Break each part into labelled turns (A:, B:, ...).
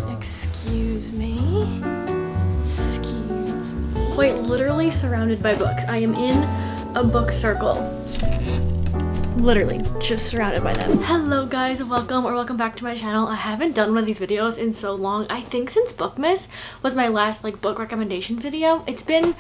A: Excuse me. Quite literally surrounded by books. I am in a book circle. Literally just surrounded by them. Hello guys, welcome back to my channel. I haven't done one of these videos in so long. I think since Bookmas was my last book recommendation video. It's been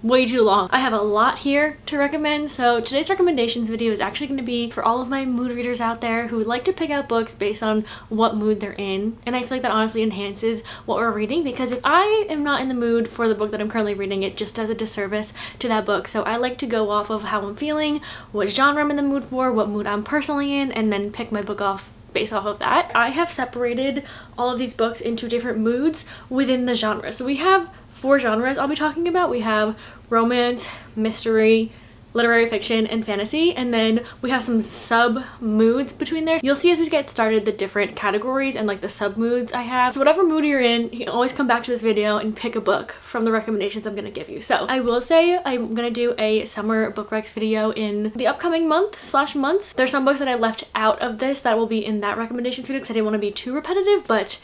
A: way too long. I have a lot here to recommend, so today's recommendations video is actually going to be for all of my mood readers out there who like to pick out books based on what mood they're in, and I feel like that honestly enhances what we're reading, because if I am not in the mood for the book that I'm currently reading, it just does a disservice to that book. So I like to go off of how I'm feeling, what genre I'm in the mood for, what mood I'm personally in, and then pick my book off based off of that. I have separated all of these books into different moods within the genre. So we have 4 genres I'll be talking about. We have romance, mystery, literary fiction, and fantasy, and then we have some sub moods between there. You'll see as we get started the different categories and the sub moods I have. So whatever mood you're in, you can always come back to this video and pick a book from the recommendations I'm gonna give you. So I will say I'm gonna do a summer book recs video in the upcoming months. There's some books that I left out of this that will be in that recommendations video because I didn't want to be too repetitive, but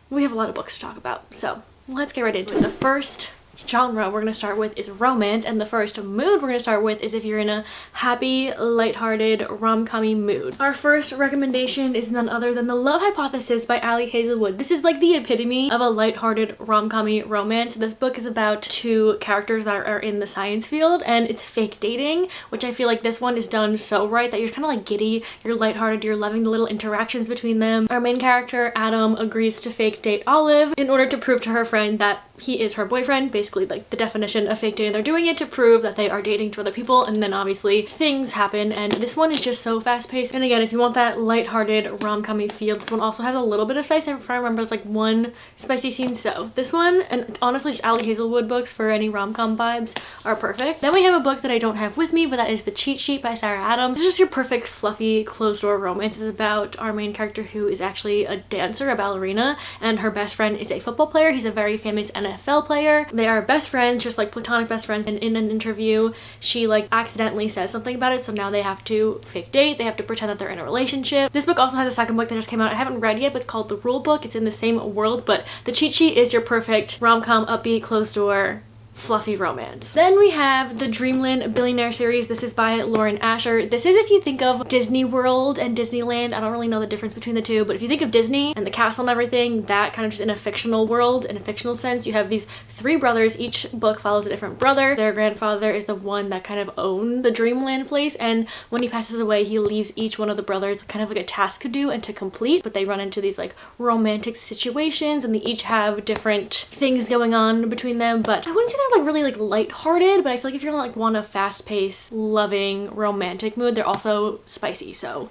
A: we have a lot of books to talk about. So let's get right into it. The first genre we're going to start with is romance, and the first mood we're going to start with is if you're in a happy, lighthearted, rom-com-y mood. Our first recommendation is none other than The Love Hypothesis by Ali Hazelwood. This is the epitome of a lighthearted, rom-com-y romance. This book is about 2 characters that are in the science field, and it's fake dating, which I feel like this one is done so right that you're kind of giddy, you're lighthearted, you're loving the little interactions between them. Our main character, Adam, agrees to fake date Olive in order to prove to her friend that he is her boyfriend, basically the definition of fake dating. They're doing it to prove that they are dating to other people, and then obviously things happen, and this one is just so fast-paced. And again, if you want that lighthearted rom-com-y feel, this one also has a little bit of spice. If I remember, it's one spicy scene. So this one, and honestly just Ali Hazelwood books for any rom-com vibes are perfect. Then we have a book that I don't have with me, but that is The Cheat Sheet by Sarah Adams. This is just your perfect fluffy closed-door romance. It's about our main character who is actually a dancer, a ballerina, and her best friend is a football player. He's a very famous NFL player. They are best friends, just platonic best friends, and in an interview she accidentally says something about it, so now they have to fake date. They have to pretend that they're in a relationship. This book also has a second book that just came out. I haven't read yet, but it's called The Rule Book. It's in the same world, but The Cheat Sheet is your perfect rom-com, upbeat, closed-door, fluffy romance. Then we have the Dreamland Billionaire series. This is by Lauren Asher. This is if you think of Disney World and Disneyland. I don't really know the difference between the two, but if you think of Disney and the castle and everything, that kind of just in a fictional world, in a fictional sense. You have these 3 brothers. Each book follows a different brother. Their grandfather is the one that kind of owned the Dreamland place, and when he passes away, he leaves each one of the brothers kind of a task to do and to complete, but they run into these romantic situations, and they each have different things going on between them. But I wouldn't say they're really lighthearted, but I feel if you're want a fast-paced, loving, romantic mood, they're also spicy. So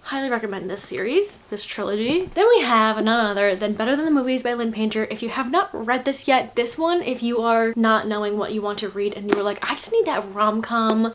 A: highly recommend this series, this trilogy. Then we have none other than Better Than the Movies by Lynn Painter. If you have not read this yet, this one, if you are not knowing what you want to read and you were I just need that rom-com,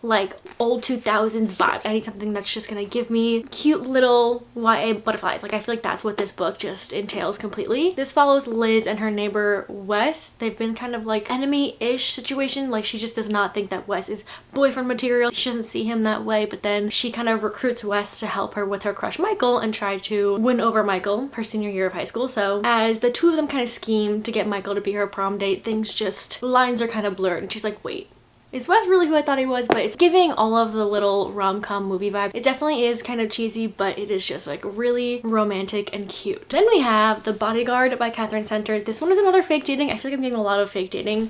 A: old 2000s vibes. I need something that's just gonna give me cute little YA butterflies. I feel that's what this book just entails completely. This follows Liz and her neighbor Wes. They've been kind of enemy-ish situation. She just does not think that Wes is boyfriend material. She doesn't see him that way, but then she kind of recruits Wes to help her with her crush Michael and try to win over Michael her senior year of high school. So as the 2 of them kind of scheme to get Michael to be her prom date, lines are kind of blurred, and she's wait, is Wes really who I thought he was? But it's giving all of the little rom-com movie vibe. It definitely is kind of cheesy, but it is just really romantic and cute. Then we have The Bodyguard by Catherine Center. This one is another fake dating. I feel I'm getting a lot of fake dating.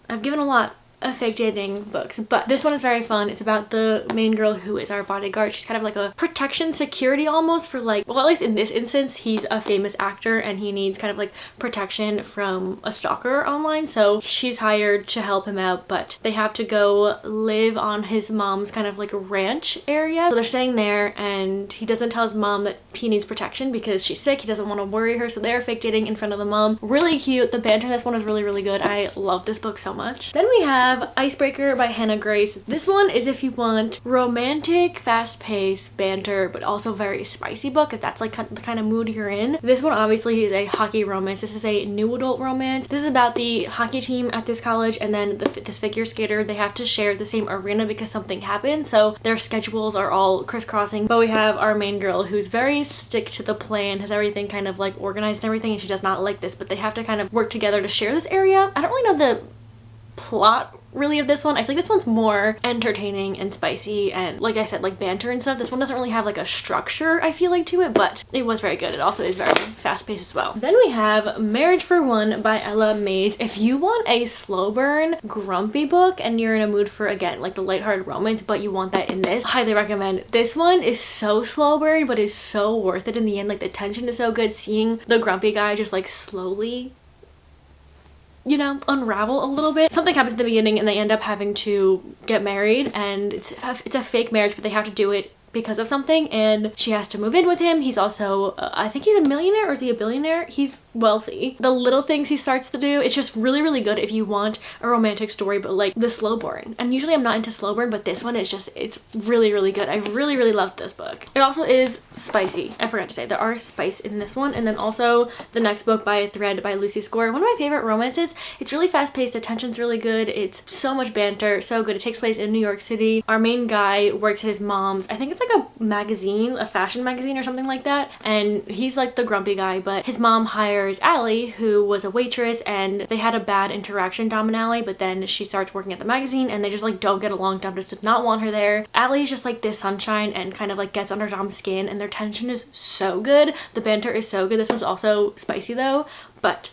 A: I've given a lot of fake dating books, but this one is very fun. It's about the main girl who is our bodyguard. She's kind of a protection, security almost for well, at least in this instance, he's a famous actor and he needs kind of protection from a stalker online, so she's hired to help him out, but they have to go live on his mom's kind of ranch area. So they're staying there, and he doesn't tell his mom that he needs protection because she's sick. He doesn't want to worry her, so they're fake dating in front of the mom. Really cute. The banter in this one is really, really good. I love this book so much. Then we have have Icebreaker by Hannah Grace. This one is if you want romantic, fast-paced banter, but also very spicy book, if that's like the kind of mood you're in. This one obviously is a hockey romance. This is a new adult romance. This is about the hockey team at this college, and then this figure skater, they have to share the same arena because something happened, so their schedules are all crisscrossing. But we have our main girl who's very stick to the plan, has everything kind of like organized and everything, and she does not like this, but they have to kind of work together to share this area. I don't really know the plot really of this one. I feel like this one's more entertaining and spicy and, like I said, like banter and stuff. This one doesn't really have like a structure, I feel like, to it, but it was very good. It also is very fast-paced as well. Then we have Marriage for One by Ella Mays. If you want a slow burn, grumpy book and you're in a mood for, again, like the lighthearted romance, but you want that in this, highly recommend. This one is so slow burn, but is so worth it in the end. Like the tension is so good. Seeing the grumpy guy just like slowly, you know, unravel a little bit. Something happens at the beginning and they end up having to get married, and it's a fake marriage, but they have to do it because of something, and she has to move in with him. He's also I think he's a millionaire, or is he a billionaire? He's wealthy. The little things he starts to do, it's just really, really good if you want a romantic story, but like the slow burn. And usually I'm not into slow burn, but this one is just, it's really, really good. I really, really loved this book. It also is spicy. I forgot to say there are spice in this one. And then also the next book by Thread by Lucy Score, one of my favorite romances. It's really fast paced, the tension's really good, it's so much banter, so good. It takes place in New York City. Our main guy works at his mom's, I think it's like a magazine, a fashion magazine or something like that, and he's like the grumpy guy, but his mom hires Allie, who was a waitress, and they had a bad interaction, Dom and Allie, but then she starts working at the magazine and they just like don't get along. Dom just does not want her there. Allie's just like this sunshine and kind of like gets under Dom's skin, and their tension is so good. The banter is so good. This one's also spicy though, but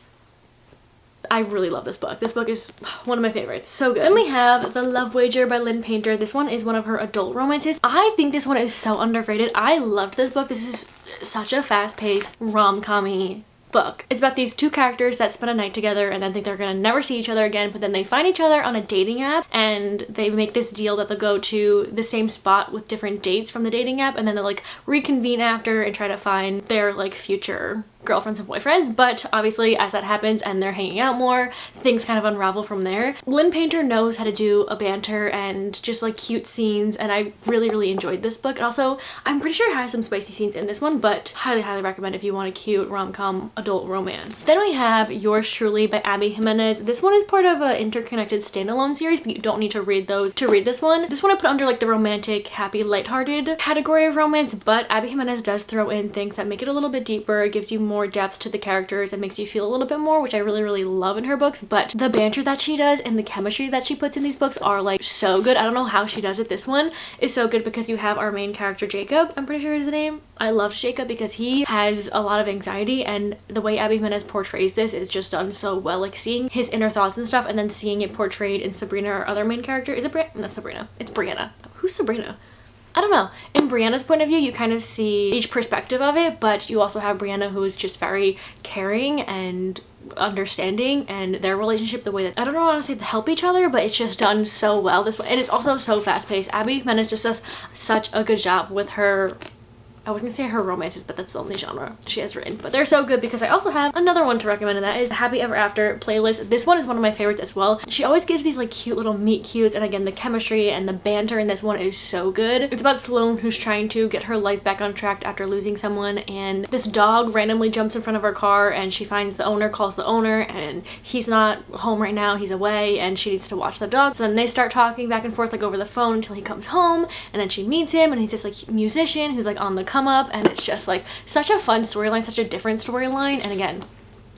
A: I really love this book. This book is one of my favorites. So good. Then we have The Love Wager by Lynn Painter. This one is one of her adult romances. I think this one is so underrated. I loved this book. This is such a fast-paced rom-com-y book. It's about these two characters that spend a night together and then think they're gonna never see each other again, but then they find each other on a dating app and they make this deal that they'll go to the same spot with different dates from the dating app, and then they'll like reconvene after and try to find their like future girlfriends and boyfriends. But obviously as that happens and they're hanging out more, things kind of unravel from there. Lynn Painter knows how to do a banter and just like cute scenes, and I really, really enjoyed this book. And also I'm pretty sure it has some spicy scenes in this one, but highly, highly recommend if you want a cute rom-com adult romance. Then we have Yours Truly by Abby Jimenez. This one is part of an interconnected standalone series, but you don't need to read those to read this one. This one I put under like the romantic, happy, lighthearted category of romance, but Abby Jimenez does throw in things that make it a little bit deeper. It gives you more depth to the characters and makes you feel a little bit more, which I really, really love in her books. But the banter that she does and the chemistry that she puts in these books are like so good. I don't know how she does it. This one is so good because you have our main character Jacob, I'm pretty sure is his name. I love Jacob because he has a lot of anxiety, and the way Abby Jimenez portrays this is just done so well. Like seeing his inner thoughts and stuff, and then seeing it portrayed in Sabrina, our other main character. Is it not Sabrina? It's Brianna. Who's Sabrina? I don't know. In Brianna's point of view, you kind of see each perspective of it, but you also have Brianna, who is just very caring and understanding, and their relationship, the way that, I don't know how to say, to help each other, but it's just done so well this way. And it's also so fast-paced. Abby Jimenez just does such a good job with her, I was gonna say her romances, but that's the only genre she has written. But they're so good because I also have another one to recommend, and that is the Happy Ever After playlist. This one is one of my favorites as well. She always gives these like cute little meet cutes, and again, the chemistry and the banter in this one is so good. It's about Sloane, who's trying to get her life back on track after losing someone, and this dog randomly jumps in front of her car, and she finds the owner, calls the owner, and he's not home right now, he's away, and she needs to watch the dog. So then they start talking back and forth like over the phone until he comes home, and then she meets him, and he's this like musician who's like on the come up, and it's just like such a fun storyline, such a different storyline, and again,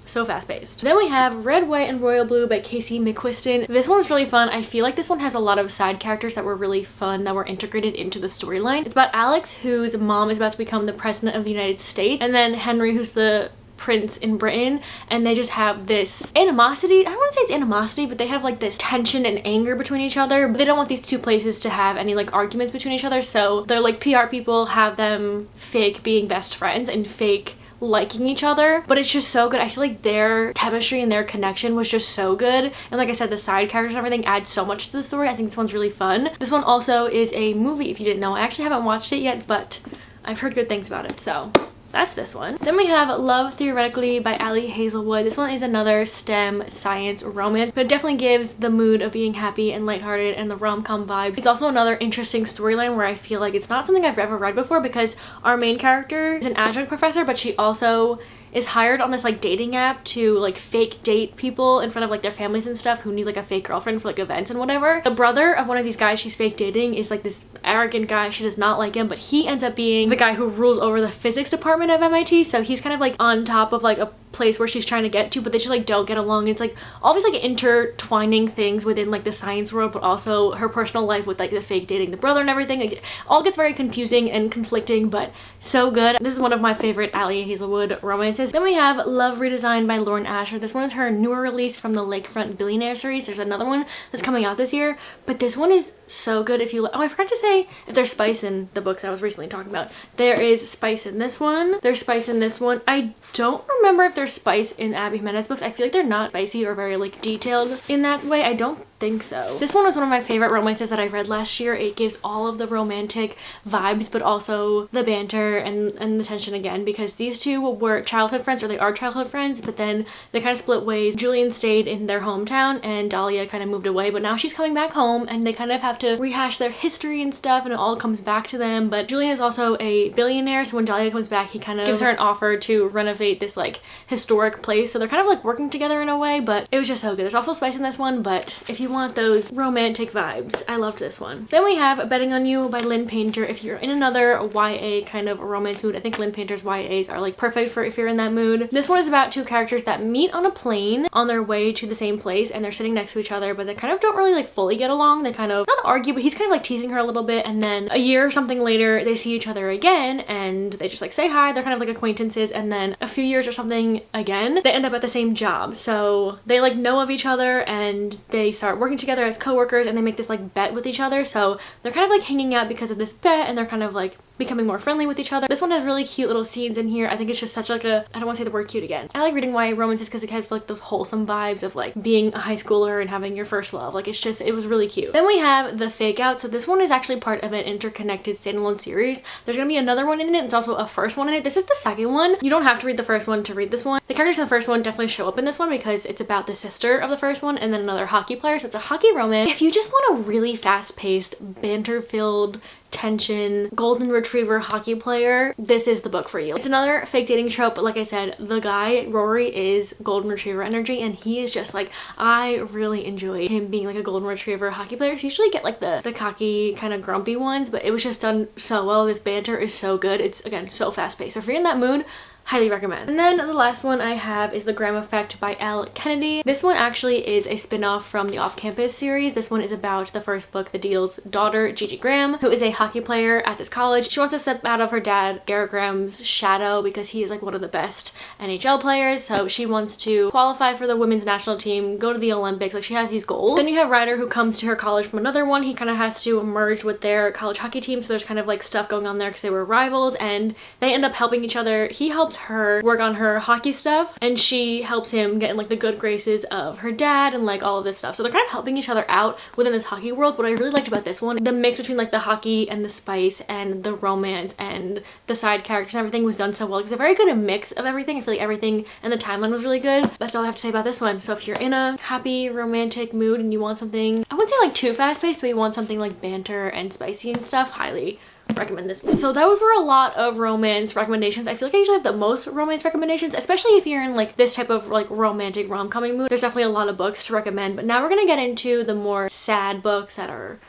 A: so fast-paced. Then we have Red, White, and Royal Blue by Casey McQuiston. This one's really fun. I feel like this one has a lot of side characters that were really fun, that were integrated into the storyline. It's about Alex, whose mom is about to become the president of the United States, and then Henry, who's the prince in Britain, and they just have this animosity. I wouldn't say it's animosity, but they have like this tension and anger between each other, but they don't want these two places to have any like arguments between each other, so they're like PR people have them fake being best friends and fake liking each other. But it's just so good. I feel like their chemistry and their connection was just so good, and like I said, the side characters and everything add so much to the story. I think this one's really fun. This one also is a movie, if you didn't know. I actually haven't watched it yet, but I've heard good things about it, so that's this one. Then we have Love Theoretically by Ali Hazelwood. This one is another STEM science romance, but it definitely gives the mood of being happy and lighthearted and the rom-com vibes. It's also another interesting storyline where I feel like it's not something I've ever read before, because our main character is an adjunct professor, but she also is hired on this like dating app to like fake date people in front of like their families and stuff who need like a fake girlfriend for like events and whatever. The brother of one of these guys she's fake dating is like this arrogant guy. She does not like him, but he ends up being the guy who rules over the physics department of MIT, so he's kind of like on top of like a place where she's trying to get to, but they just like don't get along. It's like all these like intertwining things within like the science world, but also her personal life with like the fake dating the brother and everything. It all gets very confusing and conflicting, but so good. This is one of my favorite Ali Hazelwood romances. Then we have Love Redesigned by Lauren Asher. This one is her newer release from the Lakefront Billionaire series. There's another one that's coming out this year, but this one is so good. If you, oh, I forgot to say if there's spice in the books I was recently talking about. There is spice in this one. There's spice in this one. I don't remember if there's spice in Abby Jimenez books. I feel like they're not spicy or very like detailed in that way. I don't think so. This one was one of my favorite romances that I read last year. It gives all of the romantic vibes, but also the banter and the tension again, because these two were childhood friends, or they are childhood friends, but then they kind of split ways. Julian stayed in their hometown and Dahlia kind of moved away, but now she's coming back home and they kind of have to rehash their history and stuff, and it all comes back to them. But Julian is also a billionaire, so when Dahlia comes back, he kind of gives her an offer to renovate this like historic place, so they're kind of like working together in a way. But it was just so good. There's also spice in this one, but if you want those romantic vibes, I loved this one. Then we have Betting on You by Lynn Painter. If you're in another YA kind of romance mood, I think Lynn Painter's YAs are like perfect for if you're in that mood. This one is about two characters that meet on a plane on their way to the same place, and they're sitting next to each other, but they kind of don't really like fully get along. They kind of not argue, but he's kind of like teasing her a little bit, and then a year or something later they see each other again and they just like say hi. They're kind of like acquaintances, and then a few years or something again they end up at the same job, so they like know of each other and they start working together as co-workers, and they make this like bet with each other, so they're kind of like hanging out because of this bet, and they're kind of like becoming more friendly with each other. This one has really cute little scenes in here. I think it's just such like a, I don't want to say the word cute again. I like reading YA romances because it has like those wholesome vibes of like being a high schooler and having your first love. Like it's just, it was really cute. Then we have The Fake Out. So this one is actually part of an interconnected standalone series. There's gonna be another one in it. It's also a first one in it. This is the second one. You don't have to read the first one to read this one. The characters in the first one definitely show up in this one because it's about the sister of the first one and then another hockey player. So it's a hockey romance. If you just want a really fast-paced, banter-filled, tension, golden retriever hockey player, this is the book for you. It's another fake dating trope, but like I said, the guy Rory is golden retriever energy, and he is just like, I really enjoyed him being like a golden retriever hockey player. You usually get like the cocky kind of grumpy ones, but it was just done so well. This banter is so good. It's again so fast-paced, so if you're in that mood, highly recommend. And then the last one I have is The Graham Effect by Elle Kennedy. This one actually is a spin-off from the Off Campus series. This one is about the first book, The Deal's daughter, Gigi Graham, who is a hockey player at this college. She wants to step out of her dad, Garrett Graham's shadow, because he is like one of the best NHL players. So she wants to qualify for the women's national team, go to the Olympics. Like she has these goals. Then you have Ryder, who comes to her college from another one. He kind of has to merge with their college hockey team. So there's kind of like stuff going on there because they were rivals, and they end up helping each other. He helps her work on her hockey stuff, and she helps him get in like the good graces of her dad and like all of this stuff. So they're kind of helping each other out within this hockey world. What I really liked about this one, the mix between like the hockey and the spice and the romance and the side characters and everything was done so well. It's a very good mix of everything. I feel like everything and the timeline was really good. That's all I have to say about this one. So if you're in a happy romantic mood and you want something, I wouldn't say like too fast-paced, but you want something like banter and spicy and stuff, highly recommend this one. So those were a lot of romance recommendations. I feel like I usually have the most romance recommendations, especially if you're in like this type of like romantic rom-com mood. There's definitely a lot of books to recommend, but now we're gonna get into the more sad books that are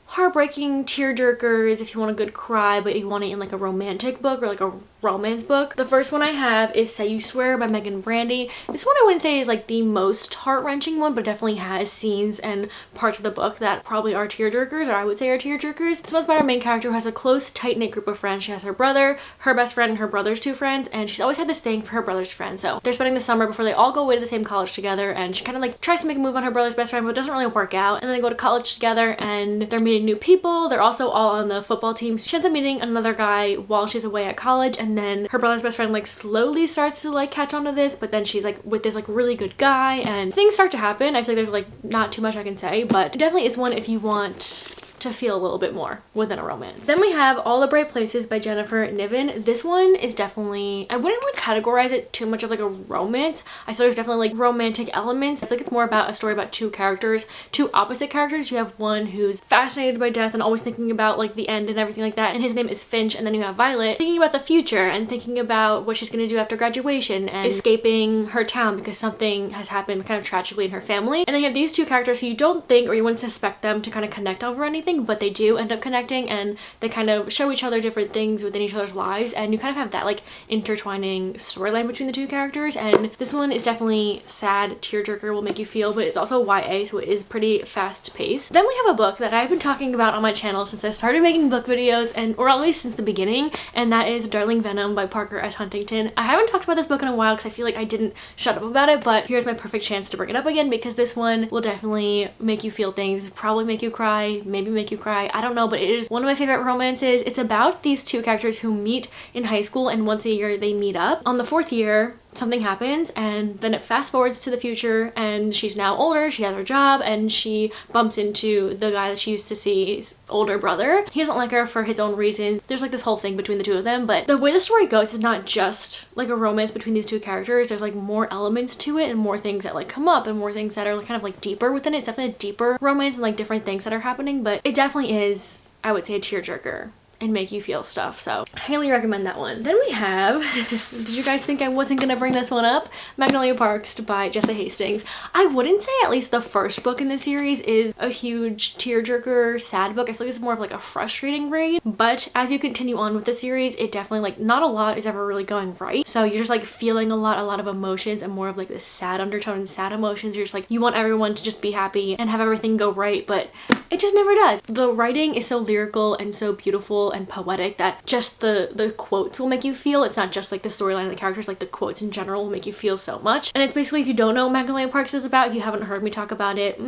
A: heartbreaking tearjerkers if you want a good cry but you want it in like a romantic book or like a romance book. The first one I have is Say You Swear by Megan Brandy. This one I wouldn't say is like the most heart-wrenching one, but definitely has scenes and parts of the book that probably are tearjerkers, or I would say are tearjerkers. This one's about our main character who has a close, tight-knit group of friends. She has her brother, her best friend, and her brother's two friends, and she's always had this thing for her brother's friend. So they're spending the summer before they all go away to the same college together, and she kind of like tries to make a move on her brother's best friend, but it doesn't really work out. And then they go to college together and they're meeting new people. They're also all on the football team. So she ends up meeting another guy while she's away at college, and then her brother's best friend like slowly starts to like catch on to this, but then she's like with this like really good guy and things start to happen. I feel like there's like not too much I can say, but it definitely is one if you want to feel a little bit more within a romance. Then we have All the Bright Places by Jennifer Niven. This one is definitely, I wouldn't like categorize it too much of like a romance. I feel there's definitely like romantic elements. I feel like it's more about a story about two characters, two opposite characters. You have one who's fascinated by death and always thinking about like the end and everything like that, and his name is Finch. And then you have Violet thinking about the future and thinking about what she's going to do after graduation and escaping her town because something has happened kind of tragically in her family. And then you have these two characters who you don't think or you wouldn't suspect them to kind of connect over anything, but they do end up connecting, and they kind of show each other different things within each other's lives, and you kind of have that like intertwining storyline between the two characters. And this one is definitely sad, tearjerker, will make you feel, but it's also YA, so it is pretty fast paced. Then we have a book that I've been talking about on my channel since I started making book videos, and or at least since the beginning, and that is Darling Venom by Parker S. Huntington. I haven't talked about this book in a while because I feel like I didn't shut up about it, but here's my perfect chance to bring it up again because this one will definitely make you feel things, probably make you cry, maybe make you cry, I don't know, but it is one of my favorite romances. It's about these two characters who meet in high school, and once a year they meet up. On the 4th year, something happens, and then it fast forwards to the future, and she's now older, she has her job, and she bumps into the guy that she used to see's older brother. He doesn't like her for his own reasons. There's like this whole thing between the two of them, but the way the story goes is not just like a romance between these two characters. There's like more elements to it and more things that like come up and more things that are like, kind of like deeper within it. It's definitely a deeper romance and like different things that are happening, but it definitely is, I would say, a tearjerker and make you feel stuff, so I highly recommend that one. Then we have did you guys think I wasn't gonna bring this one up? Magnolia Parks by Jessa Hastings. I wouldn't say at least the first book in the series is a huge tearjerker sad book. I feel like it's more of like a frustrating read, but as you continue on with the series, it definitely like not a lot is ever really going right, so you're just like feeling a lot of emotions and more of like this sad undertone and sad emotions. You're just like, you want everyone to just be happy and have everything go right, but it just never does. The writing is so lyrical and so beautiful and poetic that just the quotes will make you feel. It's not just like the storyline of the characters, like the quotes in general will make you feel so much. And it's basically, if you don't know what Magnolia Parks is about, if you haven't heard me talk about it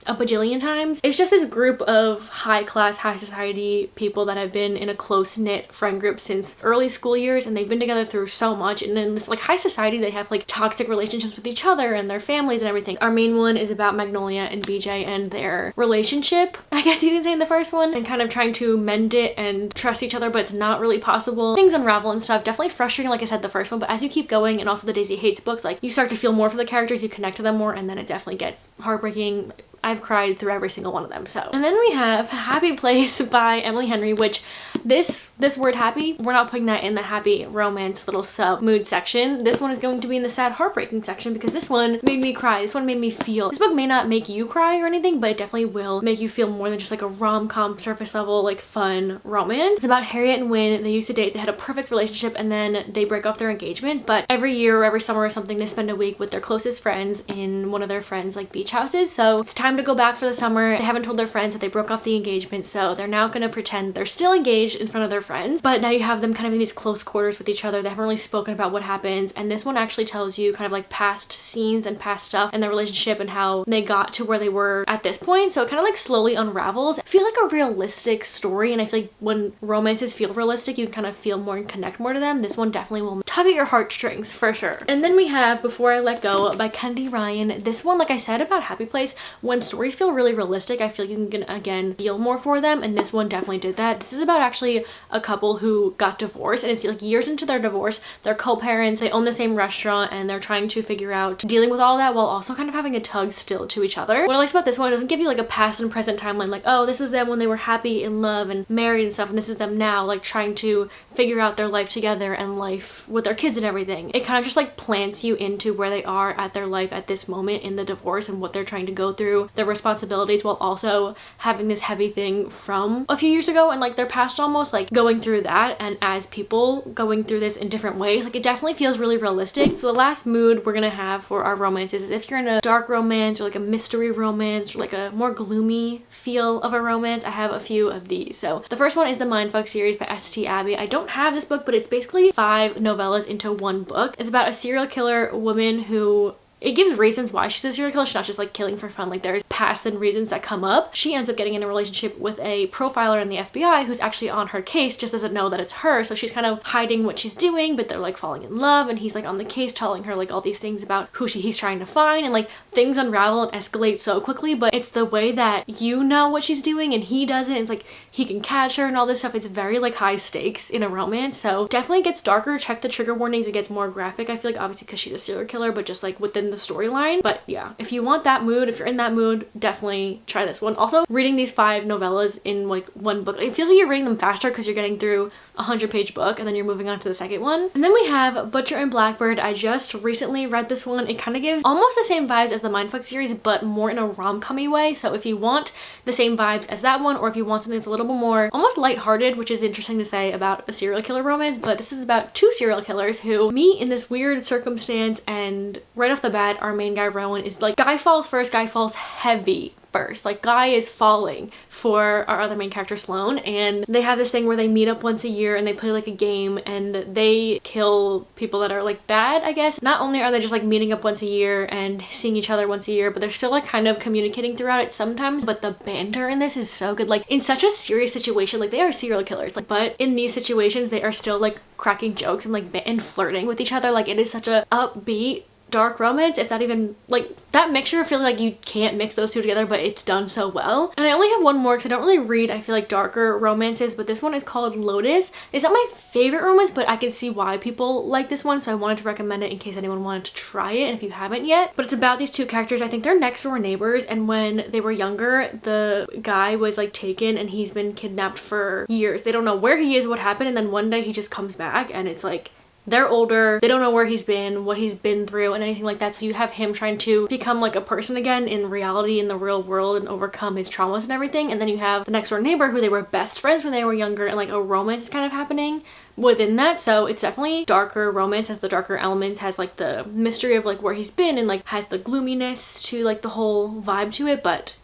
A: a bajillion times, it's just this group of high class, high society people that have been in a close-knit friend group since early school years, and they've been together through so much, and in this like high society they have like toxic relationships with each other and their families and everything. Our main one is about Magnolia and BJ and their relationship, I guess you can say, in the first one, and kind of trying to mend it and trust each other, but it's not really possible. Things unravel and stuff. Definitely frustrating, like I said, the first one, but as you keep going, and also the Daisy Hates books, like you start to feel more for the characters, you connect to them more, and then it definitely gets heartbreaking. I've cried through every single one of them. So, and then we have Happy Place by Emily Henry, which this word happy, we're not putting that in the happy romance little sub mood section. This one is going to be in the sad heartbreaking section because this one made me cry. This one made me feel. This book may not make you cry or anything, but it definitely will make you feel more than just like a rom-com surface level like fun romance. It's about Harriet and Wynne. They used to date, they had a perfect relationship, and then they break off their engagement, but every year or every summer or something they spend a week with their closest friends in one of their friends like beach houses. So it's time to go back for the summer. They haven't told their friends that they broke off the engagement, so they're now gonna pretend they're still engaged in front of their friends, but now you have them kind of in these close quarters with each other. They haven't really spoken about what happens, and this one actually tells you kind of like past scenes and past stuff in their relationship and how they got to where they were at this point. So it kind of like slowly unravels. I feel like a realistic story, and I feel like when romances feel realistic, you kind of feel more and connect more to them. This one definitely will tug at your heartstrings for sure. And then we have Before I Let Go by Kennedy Ryan. This one, like I said about Happy Place, when stories feel really realistic, I feel like you can again feel more for them, and this one definitely did that. This is about actually a couple who got divorced, and it's like years into their divorce. They're co-parents, they own the same restaurant, and they're trying to figure out dealing with all that while also kind of having a tug still to each other. What I liked about this one, it doesn't give you like a past and present timeline, like, oh, this was them when they were happy in love and married and stuff, and this is them now like trying to figure out their life together and life with their kids and everything. It kind of just like plants you into where they are at their life at this moment in the divorce and what they're trying to go through, their responsibilities, while also having this heavy thing from a few years ago and like their past, almost like going through that, and as people going through this in different ways. Like it definitely feels really realistic. So the last mood we're gonna have for our romances is if you're in a dark romance or like a mystery romance or like a more gloomy feel of a romance, I have a few of these. So the first one is the Mindfuck series by St. Abbey. I don't have this book, but it's basically 5 novellas into one book. It's about a serial killer woman who it gives reasons why she's a serial killer. She's not just like killing for fun. Like there's past and reasons that come up. She ends up getting in a relationship with a profiler in the FBI who's actually on her case, just doesn't know that it's her. So she's kind of hiding what she's doing, but they're like falling in love, and he's like on the case telling her like all these things about who he's trying to find, and like things unravel and escalate so quickly, but it's the way that you know what she's doing and he doesn't. It's like he can catch her and all this stuff. It's very like high stakes in a romance, so definitely gets darker. Check the trigger warnings. It gets more graphic, I feel like, obviously because she's a serial killer, but just like within the storyline. But yeah, if you want that mood, if you're in that mood, definitely try this one. Also, reading these 5 novellas in like one book, it feels like you're reading them faster because you're getting through a 100-page book and then you're moving on to the second one. And then we have Butcher and Blackbird. I just recently read this one. It kind of gives almost the same vibes as the Mindfuck series, but more in a rom-com-y way. So if you want the same vibes as that one, or if you want something that's a little bit more almost lighthearted, which is interesting to say about a serial killer romance, but this is about 2 serial killers who meet in this weird circumstance, and right off the bat, our main guy Rowan is like, guy falls first, guy falls heavy first. Like guy is falling for our other main character Sloane, and they have this thing where they meet up once a year and they play like a game and they kill people that are like bad, I guess. Not only are they just like meeting up once a year and seeing each other once a year, but they're still like kind of communicating throughout it sometimes. But the banter in this is so good. Like in such a serious situation, like they are serial killers, like, but in these situations they are still like cracking jokes and like and flirting with each other. Like it is such a upbeat dark romance, if that even, like, that mixture, I feel like you can't mix those two together, but it's done so well. And I only have one more because I don't really read, I feel like, darker romances, but this one is called Lotus. It's not my favorite romance, but I can see why people like this one, so I wanted to recommend it in case anyone wanted to try it, and if you haven't yet. But it's about these 2 characters. I think they're next door neighbors, and when they were younger, the guy was like taken and he's been kidnapped for years. They don't know where he is, what happened, and then one day he just comes back, and it's like, they're older, they don't know where he's been, what he's been through, and anything like that. So you have him trying to become like a person again in reality, in the real world, and overcome his traumas and everything. And then you have the next door neighbor who they were best friends when they were younger, and like a romance is kind of happening within that. So it's definitely darker romance, has the darker elements, has like the mystery of like where he's been, and like has the gloominess to like the whole vibe to it. But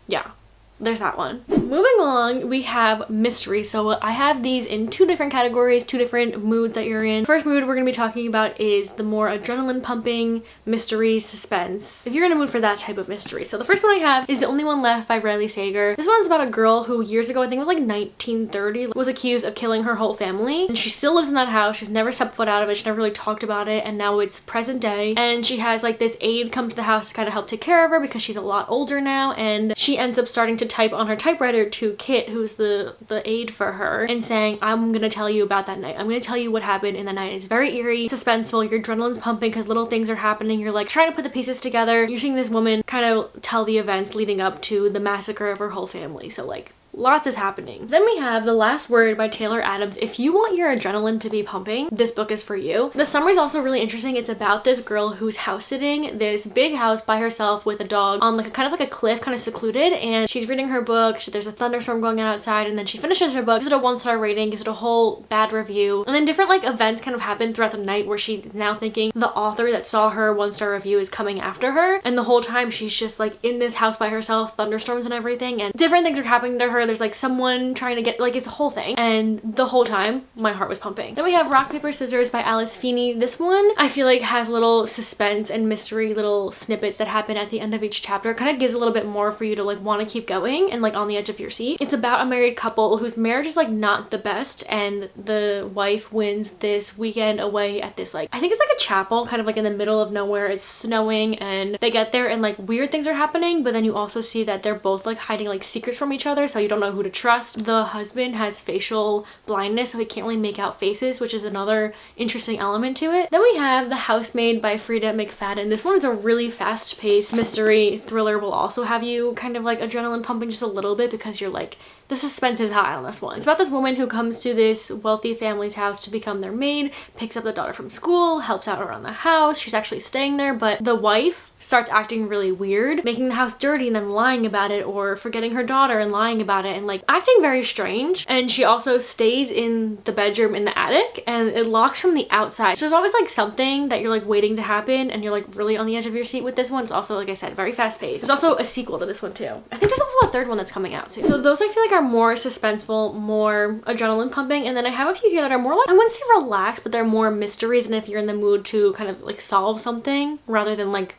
A: yeah, there's that one. Moving along, we have mystery. So I have these in 2 different categories, 2 different moods that you're in. First mood we're going to be talking about is the more adrenaline pumping mystery suspense, if you're in a mood for that type of mystery. So the first one I have is The Only One Left by Riley Sager. This one's about a girl who years ago, I think it was like 1930, was accused of killing her whole family, and she still lives in that house. She's never stepped foot out of it. She never really talked about it, and now it's present day, and she has like this aide come to the house to kind of help take care of her because she's a lot older now, and she ends up starting to type on her typewriter to Kit, who's the aide for her, and saying, I'm gonna tell you about that night. I'm gonna tell you what happened in the night. It's very eerie, suspenseful, your adrenaline's pumping because little things are happening. You're like trying to put the pieces together. You're seeing this woman kind of tell the events leading up to the massacre of her whole family. So like lots is happening. Then we have The Last Word by Taylor Adams. If you want your adrenaline to be pumping, this book is for you. The summary is also really interesting. It's about this girl who's house sitting this big house by herself with a dog on like a kind of like a cliff, kind of secluded, and she's reading her book. There's a thunderstorm going on outside, and then she finishes her book, gives it a 1-star rating, gives it a whole bad review, and then different like events kind of happen throughout the night where she's now thinking the author that saw her 1-star review is coming after her, and the whole time she's just like in this house by herself, thunderstorms and everything, and different things are happening to her. There's like someone trying to get, like, it's a whole thing, and the whole time my heart was pumping. Then we have Rock Paper Scissors by Alice Feeney. This one I feel like has little suspense and mystery little snippets that happen at the end of each chapter. It kind of gives a little bit more for you to like want to keep going and like on the edge of your seat. It's about a married couple whose marriage is like not the best, and the wife wins this weekend away at this, like, I think it's like a chapel kind of like in the middle of nowhere. It's snowing and they get there and like weird things are happening, but then you also see that they're both like hiding like secrets from each other, so you don't know who to trust. The husband has facial blindness, so he can't really make out faces, which is another interesting element to it. Then we have The Housemaid by Frida McFadden. This one is a really fast-paced mystery thriller. Will also have you kind of like adrenaline pumping just a little bit because you're like, the suspense is high on this one. It's about this woman who comes to this wealthy family's house to become their maid, picks up the daughter from school, helps out around the house. She's actually staying there, but the wife, starts acting really weird, making the house dirty and then lying about it, or forgetting her daughter and lying about it, and like acting very strange. And she also stays in the bedroom in the attic, and it locks from the outside. So there's always like something that you're like waiting to happen, and you're like really on the edge of your seat with this one. It's also, like I said, very fast paced. There's also a sequel to this one too. I think there's also a third one that's coming out soon. So those I feel like are more suspenseful, more adrenaline pumping. And then I have a few here that are more like, I wouldn't say relaxed, but they're more mysteries, and if you're in the mood to kind of like solve something rather than like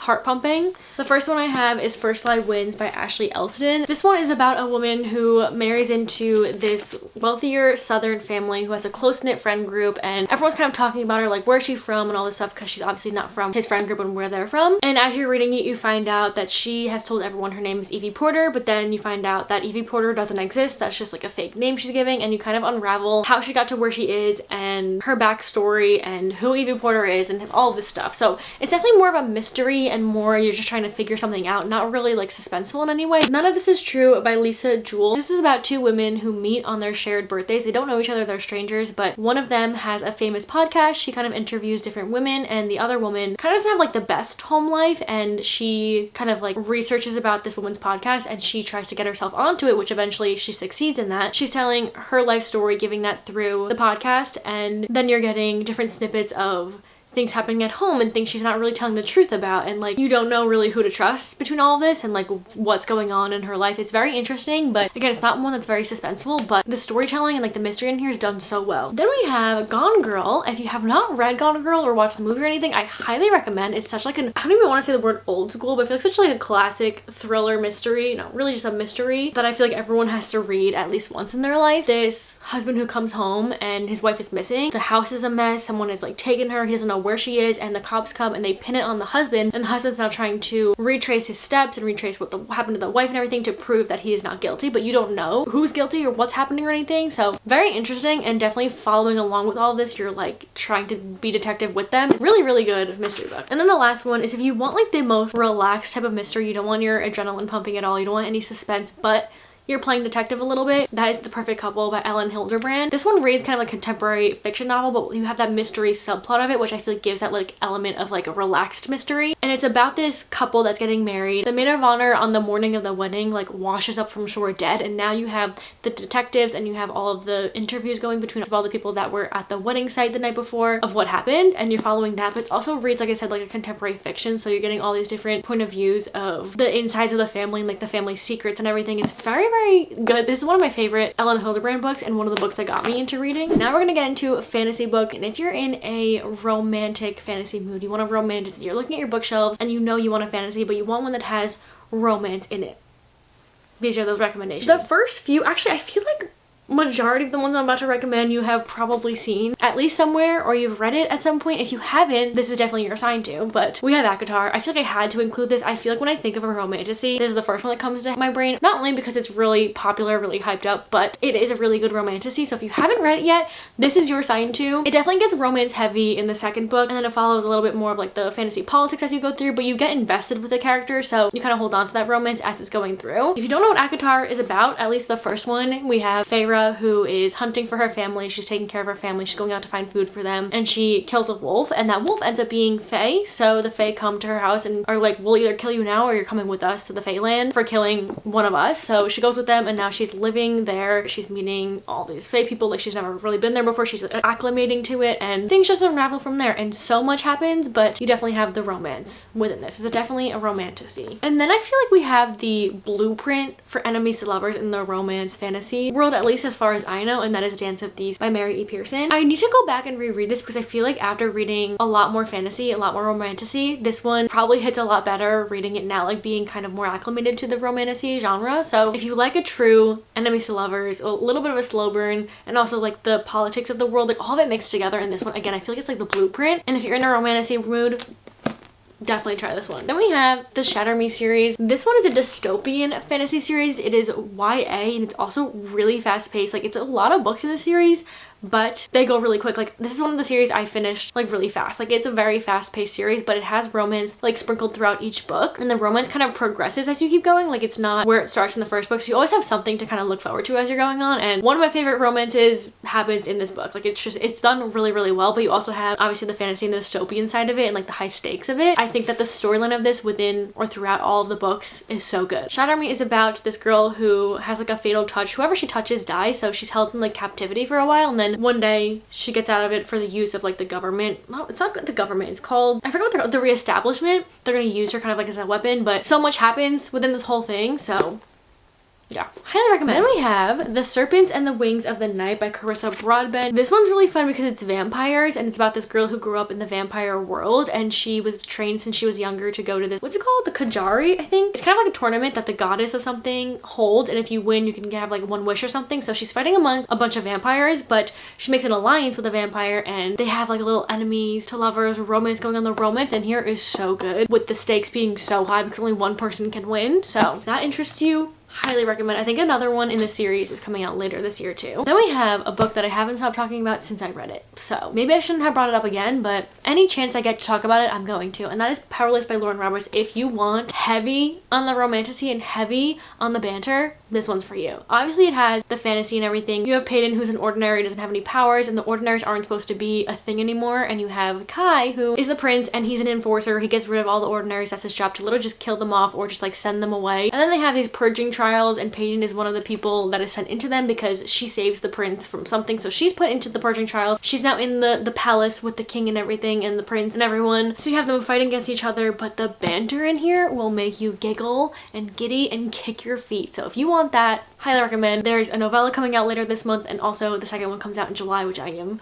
A: heart pumping. The first one I have is First Lie Wins by Ashley Elston. This one is about a woman who marries into this wealthier southern family who has a close-knit friend group, and everyone's kind of talking about her, like where's she from and all this stuff, because she's obviously not from his friend group and where they're from. And as you're reading it, you find out that she has told everyone her name is Evie Porter, but then you find out that Evie Porter doesn't exist. That's just like a fake name she's giving, and you kind of unravel how she got to where she is and her backstory and who Evie Porter is and all of this stuff. So it's definitely more of a mystery and more you're just trying to figure something out, not really like suspenseful in any way. None of This Is True by Lisa Jewell. This is about two women who meet on their shared birthdays. They don't know each other, they're strangers, but one of them has a famous podcast. She kind of interviews different women, and the other woman kind of doesn't have like the best home life, and she kind of like researches about this woman's podcast, and she tries to get herself onto it, which eventually she succeeds in that. She's telling her life story, giving that through the podcast, and then you're getting different snippets of things happening at home and things she's not really telling the truth about, and like you don't know really who to trust between all of this and like what's going on in her life. It's very interesting, but again, it's not one that's very suspenseful, but the storytelling and like the mystery in here is done so well. Then we have Gone Girl. If you have not read Gone Girl or watched the movie or anything, I highly recommend. It's such like an, I don't even want to say the word old school, but I feel like such like a classic thriller mystery, not really just a mystery, that I feel like everyone has to read at least once in their life. This husband who comes home and his wife is missing. The house is a mess. Someone is like taken her. He doesn't know where she is, and the cops come and they pin it on the husband, and the husband's now trying to retrace his steps and retrace what happened to the wife and everything to prove that he is not guilty, but you don't know who's guilty or what's happening or anything. So very interesting, and definitely following along with all of this, you're like trying to be detective with them. Really, really good mystery book. And then the last one is if you want like the most relaxed type of mystery, you don't want your adrenaline pumping at all, you don't want any suspense, but you're playing detective a little bit, that is The Perfect Couple by Ellen Hilderbrand. This one reads kind of like a contemporary fiction novel, but you have that mystery subplot of it, which I feel like gives that like element of like a relaxed mystery. And it's about this couple that's getting married. The maid of honor on the morning of the wedding like washes up from shore dead, and now you have the detectives and you have all of the interviews going between all the people that were at the wedding site the night before of what happened, and you're following that. But it also reads, like I said, like a contemporary fiction, so you're getting all these different point of views of the insides of the family and like the family secrets and everything. It's very, very good. This is one of my favorite Ellen Hilderbrand books and one of the books that got me into reading. Now we're gonna get into a fantasy book, and if you're in a romantic fantasy mood, you want a romance, you're looking at your bookshelves and you know you want a fantasy, but you want one that has romance in it, these are those recommendations. The first few, actually I feel like majority of the ones I'm about to recommend you have probably seen at least somewhere, or you've read it at some point. If you haven't, this is definitely your sign to. But we have ACOTAR. I feel like I had to include this. I feel like when I think of a romantasy, this is the first one that comes to my brain, not only because it's really popular, really hyped up, but it is a really good romantasy. So if you haven't read it yet, this is your sign to. It definitely gets romance heavy in the second book, and then it follows a little bit more of like the fantasy politics as you go through, but you get invested with the character, so you kind of hold on to that romance as it's going through. If you don't know what ACOTAR is about, at least the first one, we have Feyre, who is hunting for her family. She's taking care of her family. She's going out to find food for them, and she kills a wolf, and that wolf ends up being Fae. So the Fae come to her house and are like, we'll either kill you now or you're coming with us to the Fae land for killing one of us. So she goes with them, and now she's living there. She's meeting all these Fae people like she's never really been there before. She's acclimating to it, and things just unravel from there, and so much happens, but you definitely have the romance within this. It's definitely a romantasy. And then I feel like we have the blueprint for enemies to lovers in the romance fantasy world, at least as far as I know, and that is Dance of Thieves by Mary E. Pearson. I need to go back and reread this because I feel like after reading a lot more fantasy, a lot more romantasy, this one probably hits a lot better reading it now, like being kind of more acclimated to the romantasy genre. So if you like a true enemies to lovers, a little bit of a slow burn, and also like the politics of the world, like all of it mixed together in this one, again, I feel like it's like the blueprint. And if you're in a romantasy mood, definitely try this one. Then we have the Shatter Me series. This one is a dystopian fantasy series. It is YA, and it's also really fast paced. Like, it's a lot of books in the series, but they go really quick. Like, this is one of the series I finished like really fast. Like, it's a very fast-paced series, but it has romance like sprinkled throughout each book, and the romance kind of progresses as you keep going. Like, it's not where it starts in the first book, so you always have something to kind of look forward to as you're going on. And one of my favorite romances happens in this book. Like, it's done really, really well, but you also have obviously the fantasy and the dystopian side of it and like the high stakes of it. I think that the storyline of this within or throughout all of the books is so good. Shattered Army is about this girl who has like a fatal touch. Whoever she touches dies, so she's held in like captivity for a while, and then one day she gets out of it for the use of like the government. No, it's not the government, it's called, I forget what they're called, the reestablishment. They're gonna use her kind of like as a weapon, but so much happens within this whole thing, so yeah, highly recommend. Then we have The Serpents and the Wings of the Night by Carissa Broadbent. This one's really fun because it's vampires, and it's about this girl who grew up in the vampire world, and she was trained since she was younger to go to this, what's it called? The Kajari, I think? It's kind of like a tournament that the goddess of something holds, and if you win, you can have like one wish or something. So she's fighting among a bunch of vampires, but she makes an alliance with a vampire, and they have like little enemies to lovers, romance going on. The romance in here is so good, with the stakes being so high because only one person can win. So if that interests you, highly recommend. I think another one in the series is coming out later this year too. Then we have a book that I haven't stopped talking about since I read it, so maybe I shouldn't have brought it up again, but any chance I get to talk about it, I'm going to, and that is Powerless by Lauren Roberts. If you want heavy on the romantasy and heavy on the banter, this one's for you. Obviously it has the fantasy and everything. You have Peyton, who's an ordinary, doesn't have any powers, and the ordinaries aren't supposed to be a thing anymore, and you have Kai, who is the prince, and he's an enforcer. He gets rid of all the ordinaries. That's his job, to literally just kill them off or just like send them away. And then they have these purging trials, and Peyton is one of the people that is sent into them because she saves the prince from something, so she's put into the purging trials. She's now in the palace with the king and everything, and the prince and everyone, so you have them fighting against each other, but the banter in here will make you giggle and giddy and kick your feet. So if you want that, highly recommend. There's a novella coming out later this month, and also the second one comes out in July, which I am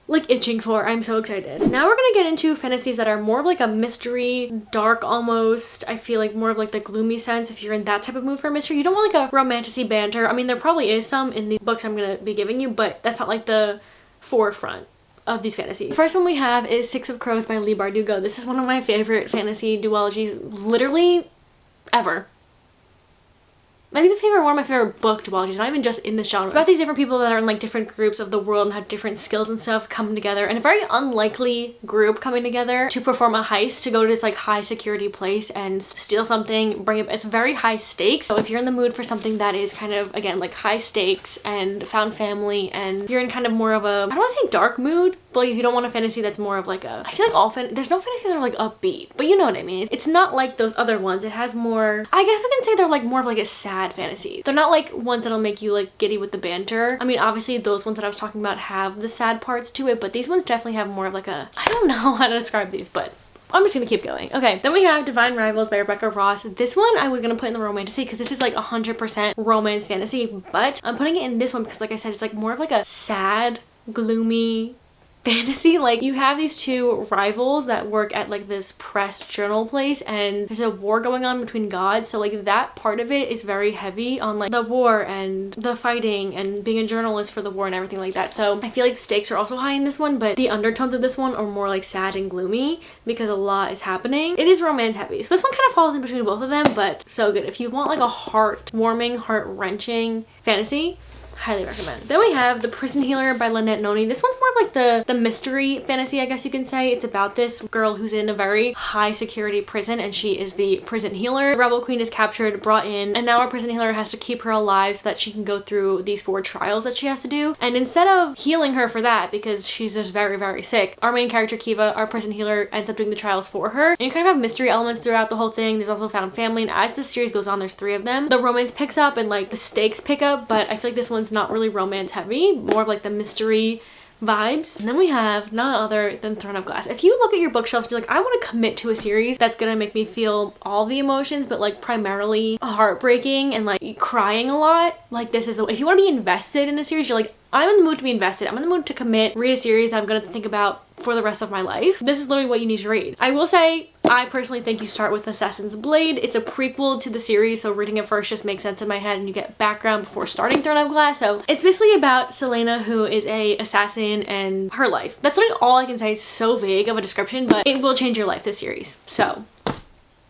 A: like itching for. I'm so excited. Now we're gonna get into fantasies that are more of like a mystery, dark almost. I feel like more of like the gloomy sense. If you're in that type of mood for a mystery, you don't want like a romantasy banter. I mean, there probably is some in the books I'm gonna be giving you, but that's not like the forefront of these fantasies. The first one we have is Six of Crows by Leigh Bardugo. This is one of my favorite fantasy duologies literally ever. Maybe one of my favorite book duologies, not even just in this genre. It's about these different people that are in like different groups of the world and have different skills and stuff coming together, and a very unlikely group coming together to perform a heist, to go to this like high security place and steal something, bring it. It's very high stakes. So if you're in the mood for something that is kind of, again, like high stakes and found family, and you're in kind of more of a, I don't want to say dark mood, but like if you don't want a fantasy that's more of like a, I feel like all there's no fantasies that are like upbeat, but you know what I mean. It's not like those other ones. It has more, I guess we can say they're like more of like a sad fantasies. They're not like ones that'll make you like giddy with the banter. I mean, obviously those ones that I was talking about have the sad parts to it, but these ones definitely have more of like a, I don't know how to describe these, but I'm just gonna keep going. Okay, then we have Divine Rivals by Rebecca Ross. This one I was gonna put in the romantasy because this is like 100% romance fantasy, but I'm putting it in this one because, like I said, it's like more of like a sad, gloomy fantasy. Like, you have these two rivals that work at like this press journal place, and there's a war going on between gods, so like that part of it is very heavy on like the war and the fighting and being a journalist for the war and everything like that. So I feel like stakes are also high in this one, but the undertones of this one are more like sad and gloomy because a lot is happening. It is romance heavy, so this one kind of falls in between both of them, but so good. If you want like a heart-warming, heart-wrenching fantasy, highly recommend. Then we have The Prison Healer by Lynette Noni. This one's more of like the mystery fantasy, I guess you can say. It's about this girl who's in a very high security prison, and she is the prison healer. The rebel queen is captured, brought in, and now our prison healer has to keep her alive so that she can go through these 4 trials that she has to do. And instead of healing her for that, because she's just very, very sick, our main character Kiva, our prison healer, ends up doing the trials for her. And you kind of have mystery elements throughout the whole thing. There's also found family, and as the series goes on, there's 3 of them. The romance picks up and like the stakes pick up, but I feel like this one's not really romance heavy, more of like the mystery vibes. And then we have none other than Throne of Glass. If you look at your bookshelves and you're like, I want to commit to a series that's gonna make me feel all the emotions, but like primarily heartbreaking and like crying a lot, like this is the way. If you want to be invested in a series, you're like, I'm in the mood to be invested, I'm in the mood to commit, read a series that I'm gonna think about for the rest of my life, this is literally what you need to read. I will say, I personally think you start with Assassin's Blade. It's a prequel to the series, so reading it first just makes sense in my head, and you get background before starting Throne of Glass. So it's basically about Selena, who is a assassin, and her life. That's literally all I can say. It's so vague of a description, but it will change your life, this series. So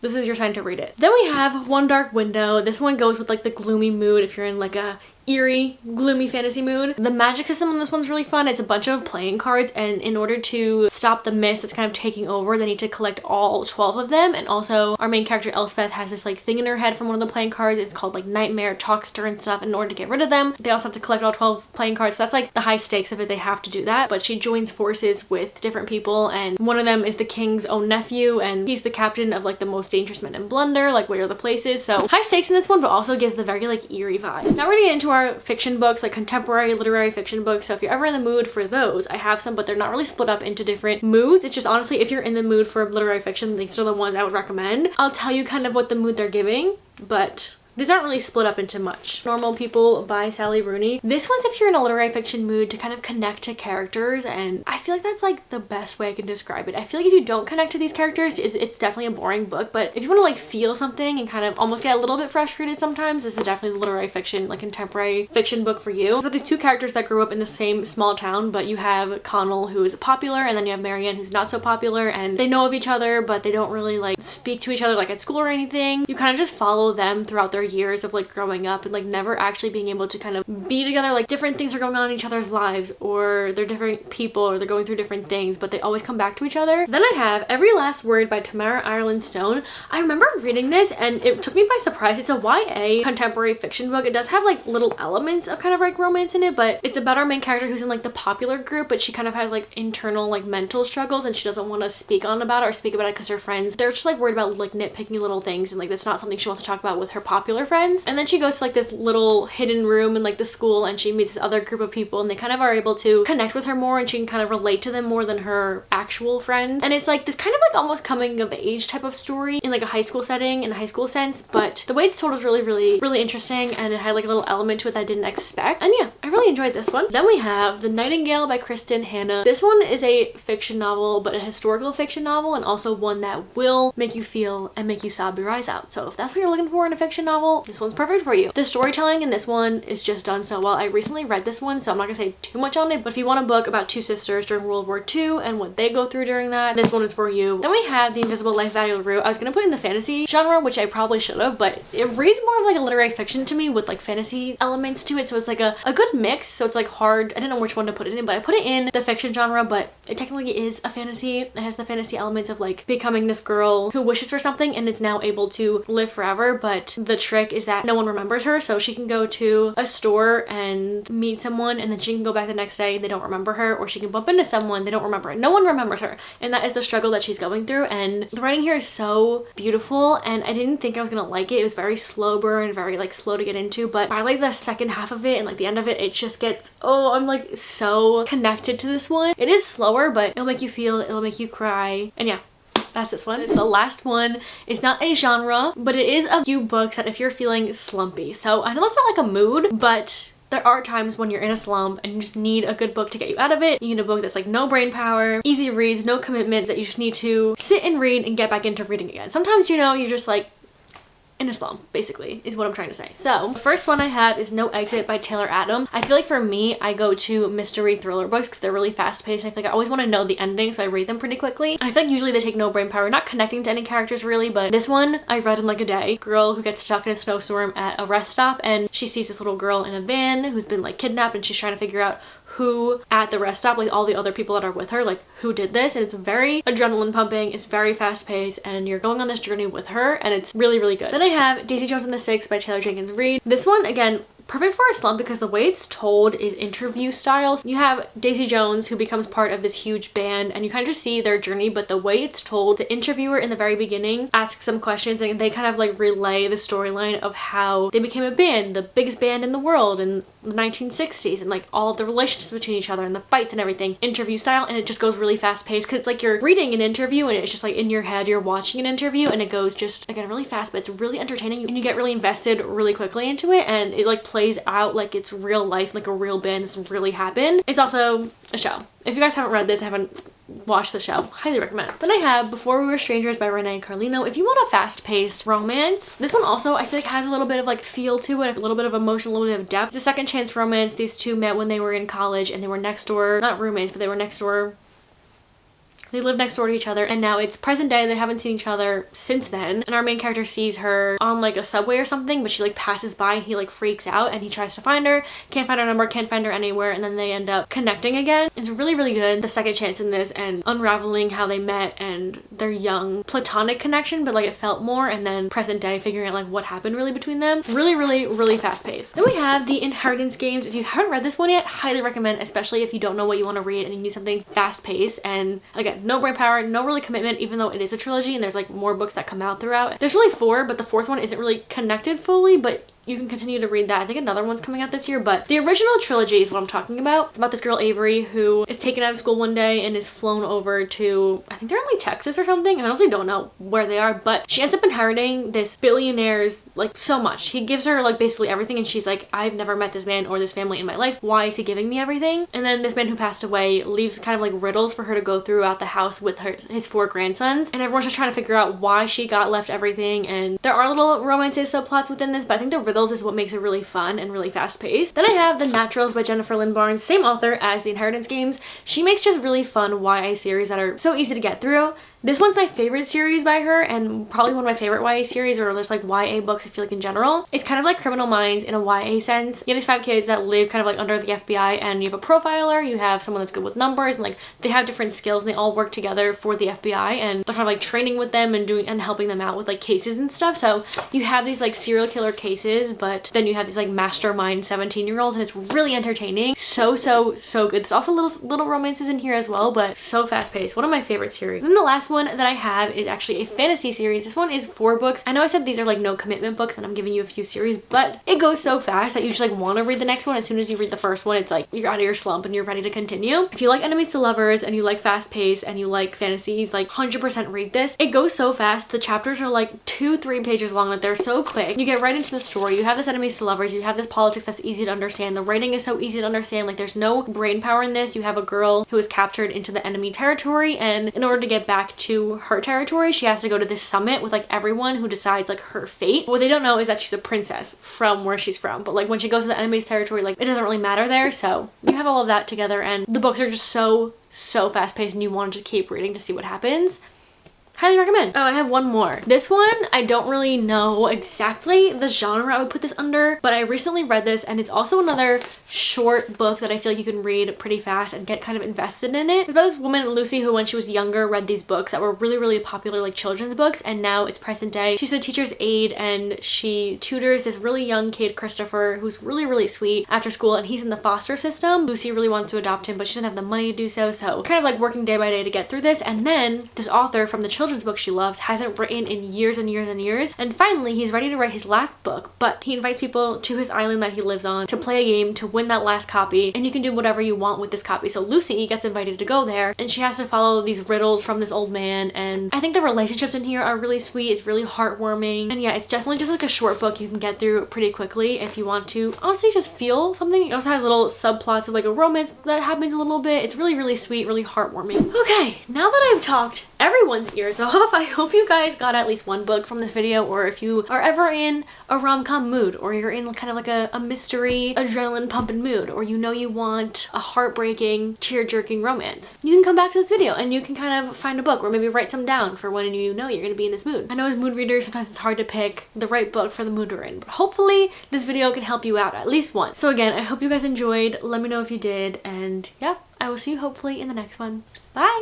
A: this is your time to read it. Then we have One Dark Window. This one goes with like the gloomy mood if you're in like a eerie, gloomy fantasy mood. The magic system on this one's really fun. It's a bunch of playing cards, and in order to stop the mist that's kind of taking over, they need to collect all 12 of them. And also our main character Elspeth has this like thing in her head from one of the playing cards. It's called like nightmare, talks to her and stuff. And in order to get rid of them, they also have to collect all 12 playing cards. So that's like the high stakes of it. They have to do that. But she joins forces with different people, and one of them is the king's own nephew, and he's the captain of like the most dangerous men in Blunder, like where are the places. So high stakes in this one, but also gives the very like eerie vibe. Now we're gonna get into our fiction books, like contemporary literary fiction books. So if you're ever in the mood for those, I have some, but they're not really split up into different moods. It's just honestly, if you're in the mood for literary fiction, these are the ones I would recommend. I'll tell you kind of what the mood they're giving, but these aren't really split up into much. Normal People by Sally Rooney. This one's if you're in a literary fiction mood to kind of connect to characters, and I feel like that's like the best way I can describe it. I feel like if you don't connect to these characters, it's definitely a boring book, but if you want to like feel something and kind of almost get a little bit frustrated sometimes, this is definitely the literary fiction, like contemporary fiction book for you. But these two characters that grew up in the same small town, but you have Connell, who is popular, and then you have Marianne, who's not so popular, and they know of each other, but they don't really like speak to each other like at school or anything. You kind of just follow them throughout their years of like growing up and like never actually being able to kind of be together. Like different things are going on in each other's lives, or they're different people, or they're going through different things, but they always come back to each other. Then I have Every Last Word by Tamara Ireland Stone. I remember reading this and it took me by surprise. It's a YA contemporary fiction book. It does have like little elements of kind of like romance in it, but it's about our main character who's in like the popular group, but she kind of has like internal like mental struggles, and she doesn't want to speak about it because her friends, they're just like worried about like nitpicking little things, and like that's not something she wants to talk about with her popular friends. And then she goes to like this little hidden room in like the school, and she meets this other group of people, and they kind of are able to connect with her more, and she can kind of relate to them more than her actual friends. And it's like this kind of like almost coming of age type of story in like a high school setting, in a high school sense, but the way it's told is really interesting, and it had like a little element to it that I didn't expect. And yeah, I really enjoyed this one. Then we have The Nightingale by Kristen Hanna. This one is a fiction novel, but a historical fiction novel, and also one that will make you feel and make you sob your eyes out. So if that's what you're looking for in a fiction novel, this one's perfect for you. The storytelling in this one is just done so well. I recently read this one, so I'm not gonna say too much on it, but if you want a book about two sisters during World War II and what they go through during that, this one is for you. Then we have The Invisible Life of Addie LaRue. I was gonna put in the fantasy genre, which I probably should have, but it reads more of like a literary fiction to me with like fantasy elements to it, so it's like a good mix. So it's like hard, I didn't know which one to put it in, but I put it in the fiction genre, but it technically is a fantasy. It has the fantasy elements of like becoming this girl who wishes for something and is now able to live forever, but the trick is that no one remembers her, so she can go to a store and meet someone, and then she can go back the next day and they don't remember her, or she can bump into someone, they don't remember her. No one remembers her, and that is the struggle that she's going through. And the writing here is so beautiful, and I didn't think I was gonna like it. It was very slow burn, very like slow to get into, but by like the second half of it and like the end of it, it just gets, oh, I'm like so connected to this one. It is slower, but it'll make you feel, it'll make you cry, and yeah, that's this one. The last one is not a genre, but it is a few books that if you're feeling slumpy. So I know that's not like a mood, but there are times when you're in a slump and you just need a good book to get you out of it. You need a book that's like no brain power, easy reads, no commitments, that you just need to sit and read and get back into reading again. Sometimes, you know, you're just like in a slump, basically, is what I'm trying to say. So the first one I have is No Exit by Taylor Adam. I feel like for me, I go to mystery thriller books because they're really fast paced. I feel like I always want to know the ending, so I read them pretty quickly. And I feel like usually they take no brain power, not connecting to any characters really, but this one I read in like a day. Girl who gets stuck in a snowstorm at a rest stop, and she sees this little girl in a van who's been like kidnapped, and she's trying to figure out who at the rest stop, like all the other people that are with her, like who did this. And it's very adrenaline pumping, it's very fast paced, and you're going on this journey with her, and it's really good. Then I have Daisy Jones and the Six by Taylor Jenkins Reid. This one, again, perfect for a slump because the way it's told is interview style. You have Daisy Jones, who becomes part of this huge band, and you kind of just see their journey, but the way it's told, the interviewer in the very beginning asks some questions, and they kind of like relay the storyline of how they became a band, the biggest band in the world in the 1960s, and like all of the relationships between each other and the fights and everything, interview style. And it just goes really fast paced because it's like you're reading an interview and it's just like in your head you're watching an interview, and it goes just again really fast, but it's really entertaining, and you get really invested really quickly into it, and it like plays out like it's real life, like a real band, this really happened. It's also a show. If you guys haven't read this, haven't watched the show, highly recommend. Then I have Before We Were Strangers by Renee Carlino. If you want a fast-paced romance, this one also I feel like has a little bit of like feel to it, a little bit of emotion, a little bit of depth. It's a second chance romance. These two met when they were in college, and they were next door, not roommates, but they were next door They live next door to each other, and now it's present day. They haven't seen each other since then, and our main character sees her on like a subway or something, but she like passes by and he like freaks out and he tries to find her, can't find her number, can't find her anywhere, and then they end up connecting again. It's really, really good, the second chance in this, and unraveling how they met and their young platonic connection, but like it felt more, and then present day figuring out like what happened really between them. Really, really, really fast paced. Then we have the Inheritance Games. If you haven't read this one yet, highly recommend, especially if you don't know what you want to read and you need something fast paced, and again, no brain power, no really commitment, even though it is a trilogy and there's like more books that come out throughout. There's really 4, but the 4th one isn't really connected fully, but you can continue to read that. I think another one's coming out this year, but the original trilogy is what I'm talking about. It's about this girl Avery who is taken out of school one day and is flown over to, I think they're in like Texas or something. I honestly don't know where they are, but she ends up inheriting this billionaire's like so much. He gives her like basically everything, and she's like, I've never met this man or this family in my life. Why is he giving me everything? And then this man who passed away leaves kind of like riddles for her to go throughout the house with his 4 grandsons, and everyone's just trying to figure out why she got left everything. And there are little romances, subplots within this, but I think the riddles is what makes it really fun and really fast paced. Then I have The Naturals by Jennifer Lynn Barnes, same author as The Inheritance Games. She makes just really fun YA series that are so easy to get through. This one's my favorite series by her, and probably one of my favorite YA series, or there's like YA books I feel like in general. It's kind of like Criminal Minds in a YA sense. You have these 5 kids that live kind of like under the FBI, and you have a profiler, you have someone that's good with numbers, and like they have different skills and they all work together for the FBI, and they're kind of like training with them and doing and helping them out with like cases and stuff. So you have these like serial killer cases, but then you have these like mastermind 17-year-olds, and it's really entertaining. So good. There's also little romances in here as well, but so fast paced. One of my favorite series. And then the last one that I have is actually a fantasy series. This one is 4 books. I know I said these are like no commitment books and I'm giving you a few series, but it goes so fast that you just like want to read the next one. As soon as you read the first one, it's like you're out of your slump and you're ready to continue. If you like enemies to lovers and you like fast pace and you like fantasies, like 100% read this. It goes so fast. The chapters are like 2-3 pages long, that they're so quick. You get right into the story. You have this enemies to lovers. You have this politics that's easy to understand. The writing is so easy to understand. Like there's no brain power in this. You have a girl who is captured into the enemy territory, and in order to get back to her territory, she has to go to this summit with like everyone who decides like her fate. What they don't know is that she's a princess from where she's from, but like when she goes to the enemy's territory, like it doesn't really matter there. So you have all of that together, and the books are just so fast paced, and you want to just keep reading to see what happens. Highly recommend. Oh, I have one more. This one, I don't really know exactly the genre I would put this under, but I recently read this, and it's also another short book that I feel like you can read pretty fast and get kind of invested in it. It's about this woman, Lucy, who when she was younger read these books that were really popular, like children's books, and now it's present day. She's a teacher's aide, and she tutors this really young kid, Christopher, who's really sweet after school, and he's in the foster system. Lucy really wants to adopt him, but she doesn't have the money to do so, so kind of like working day by day to get through this. And then this author from the children's book she loves hasn't written in years and years, and finally he's ready to write his last book, but he invites people to his island that he lives on to play a game to win that last copy, and you can do whatever you want with this copy. So Lucy gets invited to go there, and she has to follow these riddles from this old man, and I think the relationships in here are really sweet. It's really heartwarming, and yeah, it's definitely just like a short book you can get through pretty quickly if you want to honestly just feel something. It also has little subplots of like a romance that happens a little bit. It's really sweet, really heartwarming. Okay, now that I've talked everyone's ears off, I hope you guys got at least one book from this video, or if you are ever in a rom-com mood, or you're in kind of like a mystery, adrenaline pumping mood, or you know you want a heartbreaking, tear-jerking romance, you can come back to this video and you can kind of find a book, or maybe write some down for when you know you're going to be in this mood. I know as mood readers, sometimes it's hard to pick the right book for the mood we're in, but hopefully this video can help you out at least once. So again, I hope you guys enjoyed. Let me know if you did, and yeah, I will see you hopefully in the next one. Bye!